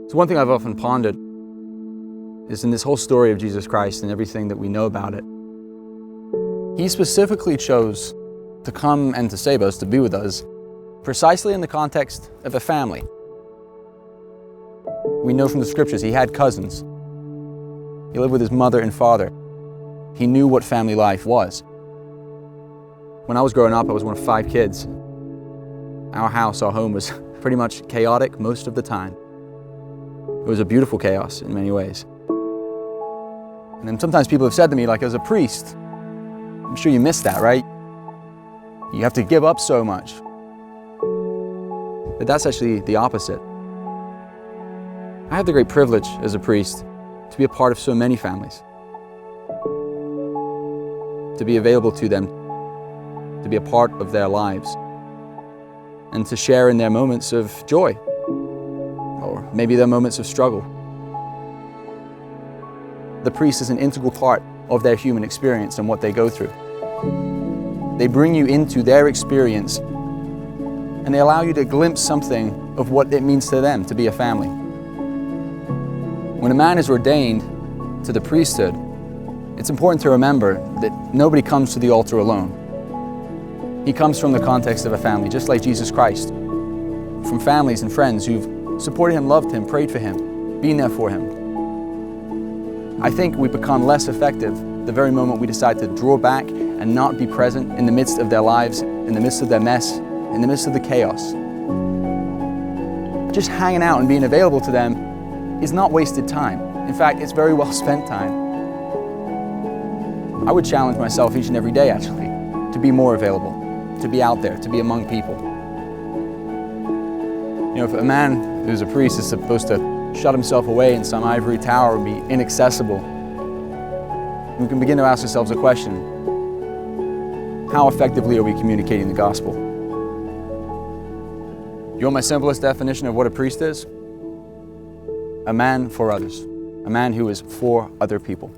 So one thing I've often pondered is in this whole story of Jesus Christ and everything that we know about it, He specifically chose to come and to save us, to be with us, precisely in the context of a family. We know from the scriptures He had cousins. He lived with His mother and father. He knew what family life was. When I was growing up, I was one of 5 kids. Our house, our home, was pretty much chaotic most of the time. It was a beautiful chaos in many ways. And then sometimes people have said to me, like, as a priest, I'm sure you missed that, right? You have to give up so much. But that's actually the opposite. I have the great privilege as a priest to be a part of so many families, to be available to them, to be a part of their lives, and to share in their moments of joy, or maybe their moments of struggle. The priest is an integral part of their human experience and what they go through. They bring you into their experience, and they allow you to glimpse something of what it means to them to be a family. When a man is ordained to the priesthood, it's important to remember that nobody comes to the altar alone. He comes from the context of a family, just like Jesus Christ, from families and friends who've supported Him, loved Him, prayed for Him, been there for Him. I think we become less effective the very moment we decide to draw back and not be present in the midst of their lives, in the midst of their mess, in the midst of the chaos. Just hanging out and being available to them is not wasted time. In fact, it's very well spent time. I would challenge myself each and every day, actually, to be more available, to be out there, to be among people. You know, if a man who's a priest is supposed to shut himself away in some ivory tower and be inaccessible, we can begin to ask ourselves a question: how effectively are we communicating the gospel? You want my simplest definition of what a priest is? A man for others, a man who is for other people.